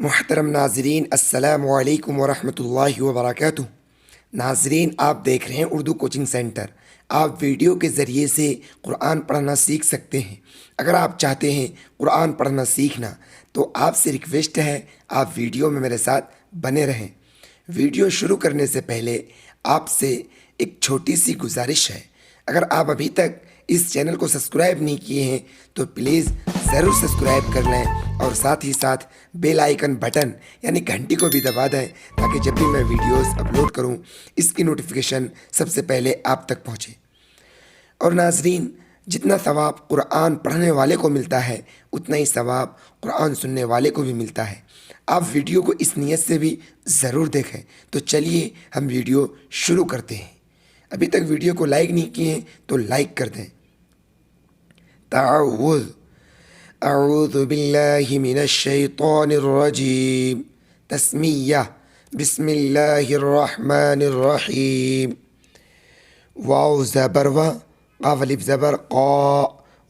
मुहतरम नाजरीन अस्सलामु अलैकुम वरहमतुल्लाहि वबरकातुह। नाजरीन, आप देख रहे हैं उर्दू कोचिंग सेंटर। आप वीडियो के ज़रिए से कुरान पढ़ना सीख सकते हैं। अगर आप चाहते हैं कुरान पढ़ना सीखना तो आपसे रिक्वेस्ट है, आप वीडियो में मेरे साथ बने रहें। वीडियो शुरू करने से पहले आपसे एक छोटी सी गुजारिश है। अगर आप अभी तक इस चैनल को सब्सक्राइब नहीं किए हैं तो प्लीज़ ज़रूर सब्सक्राइब कर लें और साथ ही साथ बेल आइकन बटन यानी घंटी को भी दबा दें, ताकि जब भी मैं वीडियोस अपलोड करूं इसकी नोटिफिकेशन सबसे पहले आप तक पहुंचे। और नाजरीन, जितना सवाब कुरान पढ़ने वाले को मिलता है उतना ही सवाब कुरान सुनने वाले को भी मिलता है। आप वीडियो को इस नीयत से भी ज़रूर देखें। तो चलिए हम वीडियो शुरू करते हैं। अभी तक वीडियो को लाइक नहीं किए हैं तो लाइक कर दें। ताउज़ अऊज़ु बिल्लाहि मिनश शैतानिर रजीम। तस्मिया बिस्मिल्लाहिर रहमानिर रहीम। वाव ज़बर व, क़ाफ अलिफ ज़बर क़ा,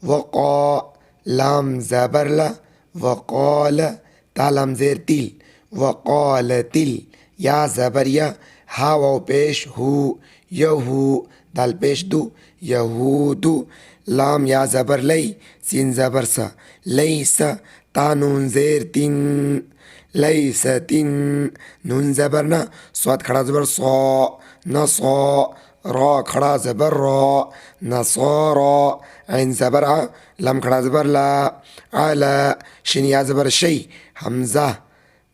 वक़ा, लाम ज़बर ला, वक़ाल, ता लाम ज़ेर तिल, वक़ालतिल, या ज़बर या, हा वाव पेश हु, यहू, दाल पेश दु, यहूदु, लाम या ज़बर लई, सीन ज़बर सा, लई सा, ता नून ज़ेर तिन, लई स तिन, नून ज़बर ना, स्वाद खड़ा ज़बर सौ, न सौ, रा खड़ा ज़बर रा, न सौ रा, ऐन ज़बर आ, लम खड़ा ज़बर ला, आला, शिन या ज़बर शई, हमज़ा,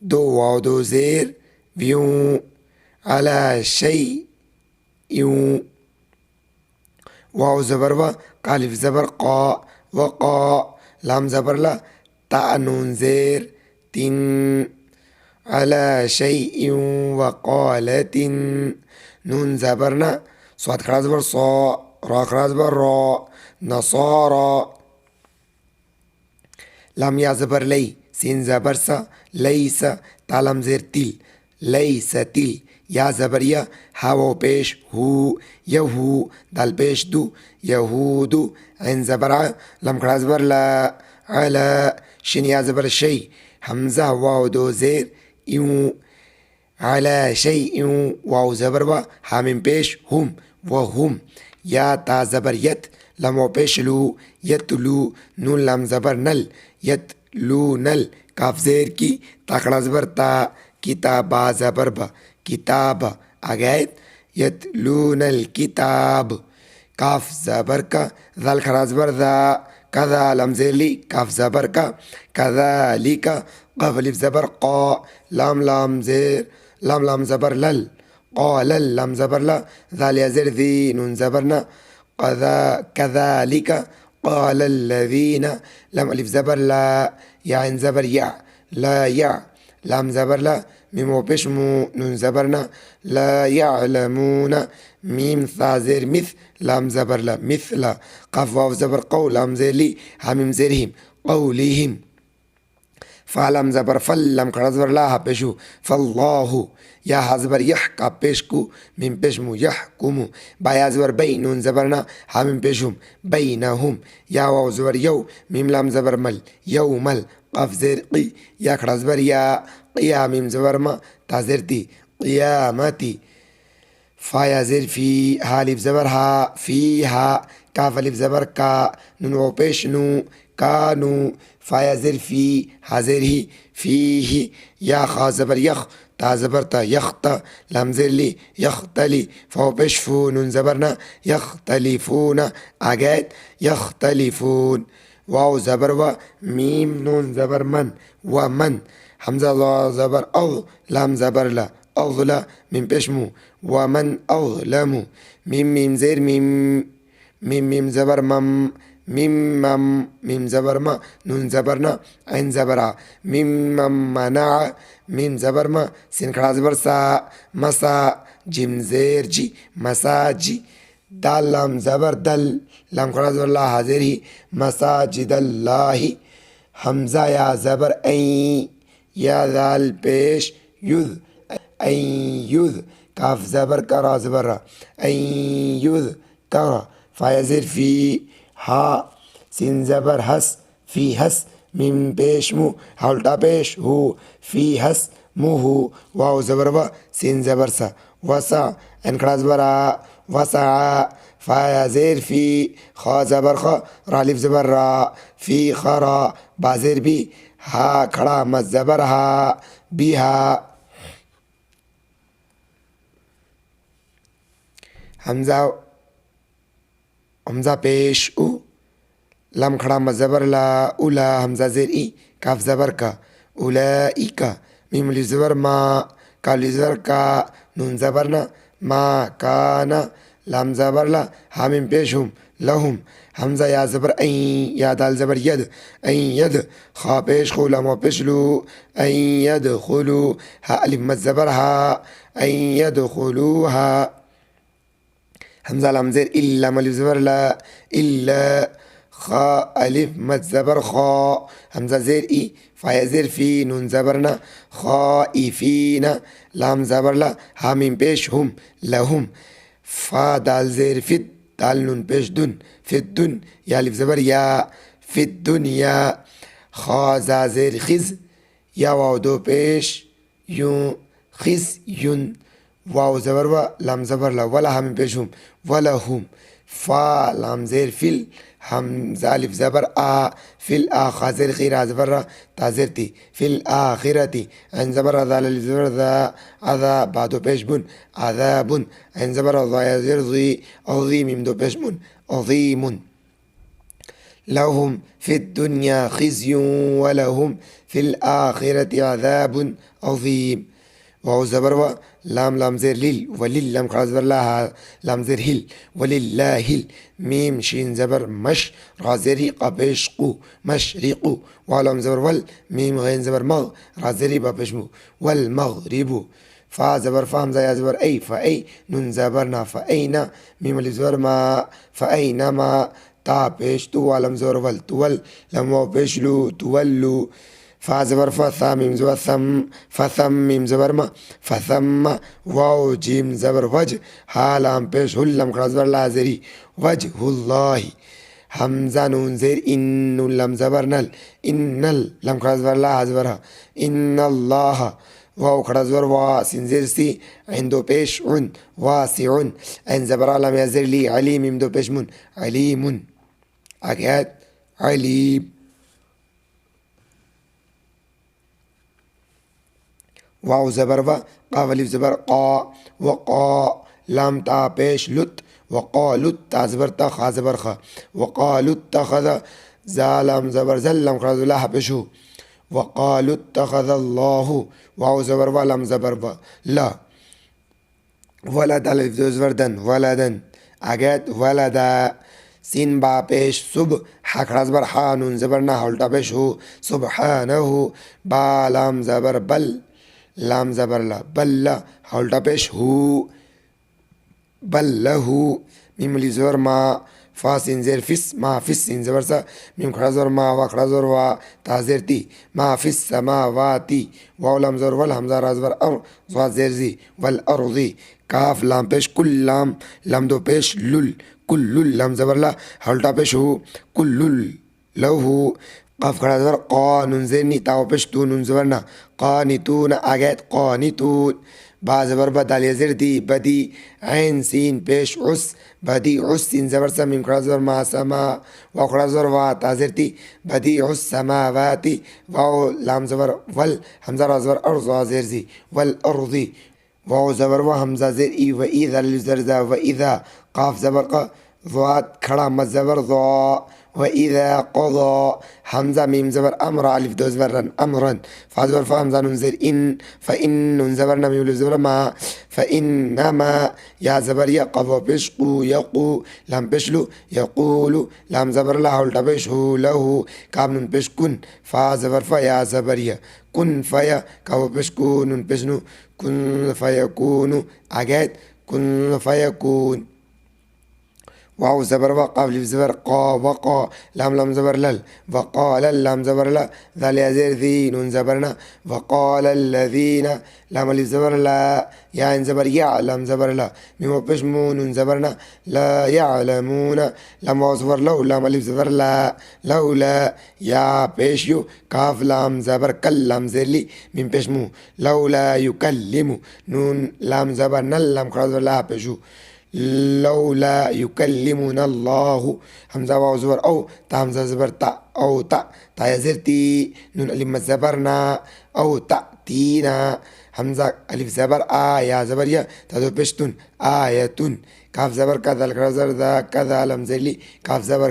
दो वाव दो ज़ेर, व्यूं, अला शई, यूं, वाव ज़बर व, कालिफ ज़बर क़ा, वक़ा, लाम ज़बर ला, ता नून ज़ेर तिन, अला शैइन वक़ालतिन, नून ज़बर ना, स्वाद खड़ा ज़बर सौ, रा खड़ा ज़बर रा, नसारा, लाम या ज़बर लई, सीन ज़बर सा, लई सा, ता लाम ज़ेर तिल, लई स तिल, या ज़बर या, हा वाव पेश हु, यहू, दाल पेश दु, यहूदु, ऐन ज़बर आ, लम खड़ा ज़बर ला, अला, शिन या ज़बर शई, हमज़ा वाव दो ज़ेर, यूं, अला शई यूं, वाव ज़बर व, हा मिम पेश हुम, व हुम, या ता ज़बर यत, लम वाव पेश लू, यतलू, नून लाम ज़बर नल, यतलू नल, काफ ज़ेर की, ता खड़ा ज़बर ता, किताबा ज़बर ब, किताब आगैत, यतलूनल किताब, काफ ज़बर का, ज़ाल खड़ा ज़बर ज़ा, कज़ा लम ज़ेर ली, काफ ज़बर का, कज़ालिका, क़ाफ अलिफ ज़बर क़ा, लाम लाम ज़ेर, लाम लाम ज़बर लल, क़ालल, लाम ज़बर ला, ज़ाल या ज़ेर ज़ी, नून ज़बर ना, कज़ा कज़ालिका, क़ालल्लज़ीना, लम अलिफ ज़बर ला, या ऐन ज़बर या, ला या, लाम ज़बर ला, मीम वाव पेश मू, नून ज़बर ना, ला यअलमूना, मीम सा ज़ेर मिस, लाम ज़बर ला, मिसला, क़ाफ वाव ज़बर क़ौ, लाम ज़ेर ली, हा मीम ज़ेर हिम, क़ौलिहिम, फ़ा लाम ज़बर फ़ल, लाम खड़ा ज़बर ला, हा पेशु, फ़ल्लाहु, या हा ज़बर यह, का पेश कु, मीम पेश मू, यहकुमु, बा या ज़बर बै, नून ज़बर ना, हा मीम पेश हुम, बैनहुम, या वाव ज़बर यौ, मीम लाम ज़बर मल, यौमल, क़ाफ ज़ेर क़ी, या खड़ा ज़बर या, क़िया, मीम ज़बर मा, ता ज़ेर ती, क़ियामती, फ़ा या ज़ेर फ़ी, हा अलिफ ज़बर हा, फ़ीहा, काफ अलिफ ज़बर का, नून वाव पेश नू, कानू, फ़ा या ज़ेर फ़ी, हा ज़ेर ही, फ़ीही, या खा ज़बर यख, ता ज़बर ता, यख्ता, लाम ज़ेर ली, यख्तली, फ़ा वाव पेश फू, नून ज़बर ना, यख्तलिफूना, आगैत, यख्तलिफून, वाव ज़बर व, मीम नून ज़बर मन, व मन, हमज़ा ज़बर अज़, लाम ज़बर ला, अज़ला, मीम पेश मू, व मन अज़लमु, मीम मीम ज़ेर मीम, मीम मीम ज़बर मम, मीम मम, मीम ज़बर मा, नून ज़बर ना, ऐन ज़बर आ, मीम मम मना, मीम ज़बर मा, सिन खड़ा ज़बर सा, मसा, जिम ज़ेर जी, मसाजी, दाल लाम ज़बर दल, लाम खड़ा ज़बर ला, हाज़िर ही, मसाजिदल्लाही, हमज़ा या ज़बर ऐ, या दाल पेश युज़, ऐ युज़, काफ ज़बर का, रा ज़बर रा, ऐ युज़ करा, फ़ा या ज़ेर फ़ी, हा, सिन ज़बर हस, फ़ी हस, मीम पेश मु हा उल्टा पेश हु फी हस मुहु वाव ज़बर व सीन ज़बर सा वसा ऐन खड़ा ज़बर आ वसा फा या ज़ेर फी खा ज़बर ख रा अलिफ ज़बर रा फी खरा बा ज़ेर बी हा खड़ा मत ज़बर हा बिहा हमज़ा हमज़ा पेश उ लम खड़ा मत ज़बर ला उला हमज़ा ज़ेर ई काफ ज़बर का उलाइका मीम अलिफ ज़बर मा का अलिफ ज़बर का नून ज़बर ना मा काना लाम ज़बर ला हामिम पेश हुम लहुम हमज़ा या ज़बर ऐ या दाल ज़बर यद ऐ यद खा पेश खु लम पेश लू ऐ यद खुलू हा अलिफ मत ज़बर हा ऐ यद खुलू हा हमज़ा लाम ज़ेर इल्ला अलिफ ज़बर ला इल्ला खा अलिफ मत ज़बर खा हमज़ा ज़ेर ई फ़ा ज़ेर फ़ी नून ज़बर ना खा इफ़ीना लाम ज़बर ला हामिम पेश हुम लहुम फ़ा दाल ज़ेर फ़िद दाल नून पेश दुन फ़िद दुन या अलिफ ज़बर या फ़िद दुनिया खा ज़ा ज़ेर ख़िज़ या वाव दो पेश यूं ख़िज़ युन वाव ज़बर व लाम ज़बर ला वला हामिम पेश हुम वला हुम फ़ा लाम ज़ेर फ़िल हमज़ा अलिफ ज़बर आ फ़िल आ खा ज़ेर ख़ी रा ज़बर रा ता ज़ेर ती फ़िल आखिरती ऐन ज़बर रा दाल अलिफ ज़बर दा अदा बा दो पेश बुन अदाबुन ऐन ज़बर रा ज़ा या ज़ेर ज़ी अज़ीम मीम दो पेश मुन अज़ीमुन लहुम फ़िद दुनिया ख़िज़्युन वलहुम फ़िल आखिरति अज़ाबुन अज़ीम वाव ज़बर व लाम लाम ज़ेर लिल वलिल लाम खड़ा ज़बर ला लाम ज़ेर हिल वलिल्लाहिल मीम शीन ज़बर मश रा ज़ेर ही क़ा पेश qu मशरिक़ु वाव लाम ज़बर वल मीम गैन ज़बर मग रा ज़ेर ही बा पेश मु वल मग़रिबु फ़ा ज़बर फ़ा हमज़ा या ज़बर ऐ फ़ऐ नून ज़बर ना फ़ऐना मीम अलिफ ज़बर मा फ़ऐना मा ता पेश तु वालम ज़बर वल तुवल लम वाव पेश लू तुवल्लु फ़ा ज़बर फ़ा था मीम ज़बर थम फ़थम मीम ज़बर मा फ़थम वाव जीम ज़बर वज हा लाम पेश हुल लम खड़ा ज़बर ला ज़ेरी वजहुल्लाहि हमज़ा नून ज़ेर इन नून लम ज़बर नल इन्नल लम खड़ा ज़बर ला ज़बर हा इन्नल्लाह वाव खड़ा ज़बर वा सिन ज़ेर सी ऐन दो पेश उन वासिउन ऐन ज़बर लम या ज़ेर ली अली मीम दो पेश मुन अलीमुन आगे अलीम वाव ज़बर व क़ाफ अलिफ ज़बर क़ा व क़ा लाम ता पेश लुत व क़ालुत ता ज़बर ता खा ज़बर ख़ व क़ालुत तख़ज़ ज़ा लाम ज़बर ज़ल लम खड़ा ज़ला पेश हु व क़ालुत तख़ज़ल्लाहु वाव ज़बर व लाम ज़बर व ला वलद अलिफ ज़बर दन वलदन आगे वलदा सीन बा पेश सुब हा खड़ा ज़बर हा नून ज़बर ना उल्टा पेश हु सुब्हानहु बा लाम ज़बर बल लाम ज़बर ला बल्ला उल्टा पेश हु बल्लहु मीम अलिफ ज़बर मा फ़ा सिन ज़ेर फ़िस मा फ़िस सिन ज़बर सा मीम खड़ा ज़बर मा वा खड़ा ज़बर वा ता ज़ेर ती मा फ़िस समावाती वाव लाम ज़बर वल हमज़ा रा ज़बर अर ज़ा ज़ेर ज़ी वल अर्ज़ी काफ लाम पेश कुल लाम दो पेश लुल कुल्लुल लाम ज़बर ला उल्टा पेश हु कुल्लुल लहु क़ाफ खड़ा ज़बर क़ा नून ज़ेर नी ताव पेश तू नून ज़बर ना क़ानितून आगे क़ानितून बा ज़बर ब दाल या ज़ेर दी बदी ऐन सीन पेश उस बदी उस सीन ज़बर सा मीम खड़ा ज़बर मा समा वाव खड़ा ज़बर वा ता ज़ेर ती बदी उस समावाती वाव लाम ज़बर वल हमज़ा रा ज़बर अर्ज़ वा ज़ेर ज़ी वल अर्ज़ी वाव ज़बर व हमज़ा ज़ेर ई व इज़ा अलिफ ज़र ज़ा व इज़ा क़ाफ ज़बर क़ ज़ात खड़ा मत ज़बर ज़ा व इज़ा क़ज़ा हमज़ा मीम ज़बर अमर अलिफ दो ज़बर रन अमरन फ़ा ज़बर फ़ा हमज़ा नून ज़ेर इन फ़इन नून ज़बर ना मीम अलिफ ज़बर मा फ़इन्नमा या ज़बर या क़फ़ पेश क़ु यक़ु लाम पेश लु यक़ुलु लाम ज़बर ला उल्टा पेश हु लहु काफ नून पेश कुन फ़ा ज़बर फ़ा या ज़बर या कुन फ़या काफ पेश कु नून पेश नु कुन फ़यकुनु आगे कुन फ़यकुन واو زبر و قاف الف زبر قا وقا لام لام زبر لل وقال اللام زبر لا ذال يا زير ذي نون زبرنا وقال الذين لام الف زبر لا يا ان زبر يا لام زبر لا ميم وبش مو نون زبرنا لا يعلمون لام واو زبر لو لام الف زبر لا لولا يا بيشيو كاف لام زبر كل لام زلي ميم بيش مو لولا يكلم نون لام زبر نل لام خلاص لا بيشو لولا يكلمنا الله همزة واو زبر أو تا همزة زبر تا أو تا تا يزرتي نون ألف زبرنا أو تأتينا همزة ألف زبر يا زبر يا تدو بشتون آية كاف زبر كذا الكرزر ذا كذا لم زلي كاف زبر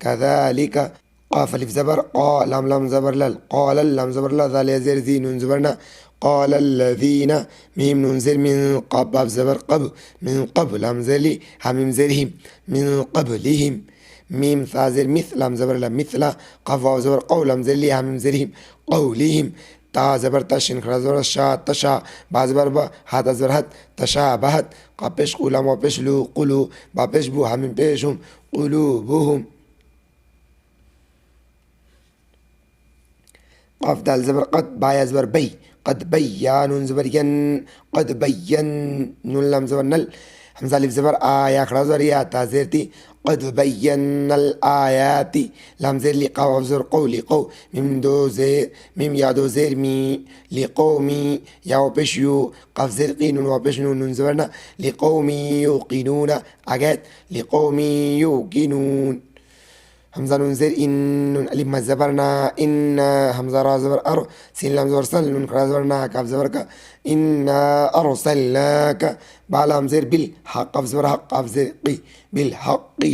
كذلك قاف ألف زبر قا لام لام زبر لل قال اللام زبر لا ذا يزر ذي نون زبرنا قال الذين ميم ننزل من قبل زبر قبل من قبل همزلي هميم زرهم من قبلهم ميم ثازر مثل هم زبر لا مثل قاف واو زبر قول همزلي هميم زرهم قولهم تا زبر تشين خرا زبر شا تشا با زبر با هات زبر هات تشابهت قابش قولم وبش لو قلو بابش بو هميم بيشهم قلوبهم قاف دال زبر قد با زبر بي قد بيان زبر ين قد بين نون لام زبر نل همزة ألف زبر يا خرا زبر يا تازرتي قد بينا الآيات لام زير لقاو زر قولي قو ميم دو زير ميم يا دو زير مي لقومي يا وبشيو قاف زير قينون وبشنون نون زبرنا لقومي يوقنون أجاد لقومي يوقنون همزة نون زير إن نون ألف ما زبرنا إن همزة را زبر أر سين لام زبر سل نون خرا زبرنا كاف زبرك إنا أرسلناك با لام زير بالحق قاف زبر حق قاف زير قي بالحق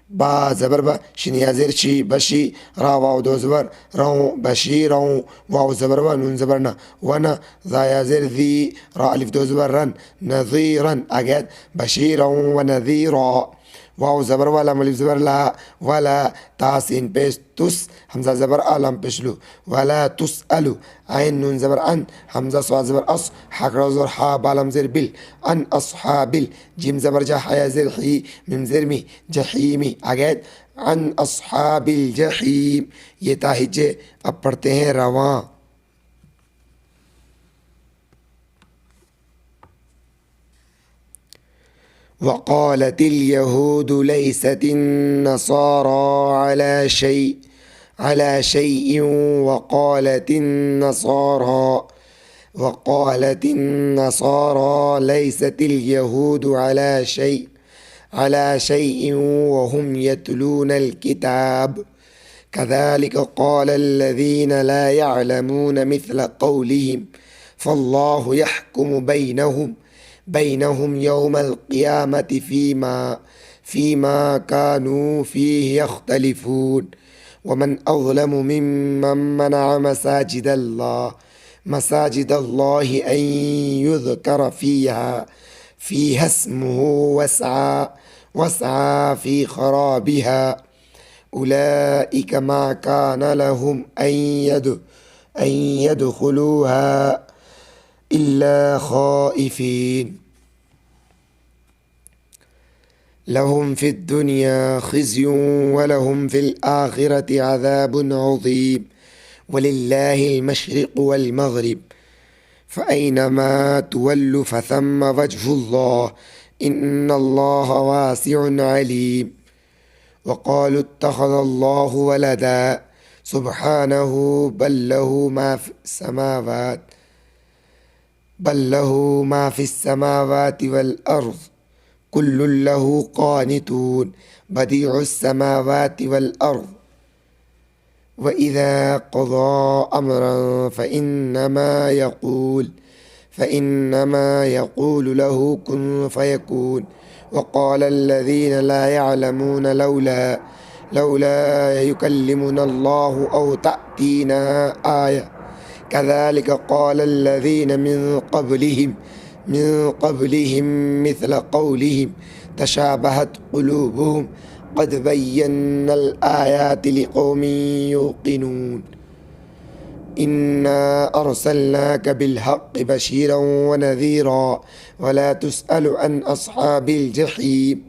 با زبر با شين يا زير شي بشي را واو دو زبر رو بشي رو واو زبر با نون زبرنا وانا ذا يا زير ذي را ألف دو زبر رن نظيرا أجد بشيرا ونذيرا واو زبر ولا ملف زبر لا ولا تاسين بيش تس همزة زبر ألم بشلو ولا تسألو عين نون زبر أن همزة صاد زبر أص حق زبر حا بالم زر بل أن أصحاب جيم زبر جا حيا زر حي من زرمي جحيمي أجد عن أصحاب الجحيم ये ताहिजे अब पढ़ते हैं रवां وقالت اليهود ليست النصارى على شيء وقالت النصارى ليست اليهود على شيء وهم يتلون الكتاب كذلك قال الذين لا يعلمون مثل قولهم فالله يحكم بينهم يوم القيامة فيما كانوا فيه يختلفون ومن أظلم ممن منع مساجد الله أن يذكر فيها اسمه وسعى في خرابها أولئك ما كان لهم أن يدخلوها إلا خائفين لهم في الدنيا خزي ولهم في الآخرة عذاب عظيم ولله المشرق والمغرب فأينما تولوا فثم وجه الله إن الله واسع عليم وقالوا اتخذ الله ولدا سبحانه بل له ما في السماوات والأرض كل له قانتون بديع السماوات والأرض وإذا قضى أمرا فإنما يقول له كن فيكون وقال الذين لا يعلمون لولا يكلمنا الله أو تأتينا آية كذلك قال الذين من قبلهم مثل قولهم تشابهت قلوبهم قد بينا الآيات لقوم يوقنون إنا أرسلناك بالحق بشيرا ونذيرا ولا تسأل عن أصحاب الجحيم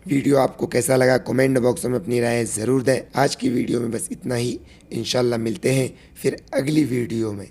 वीडियो आपको कैसा लगा कमेंट बॉक्स में अपनी राय ज़रूर दें। आज की वीडियो में बस इतना ही। इंशाल्लाह मिलते हैं फिर अगली वीडियो में।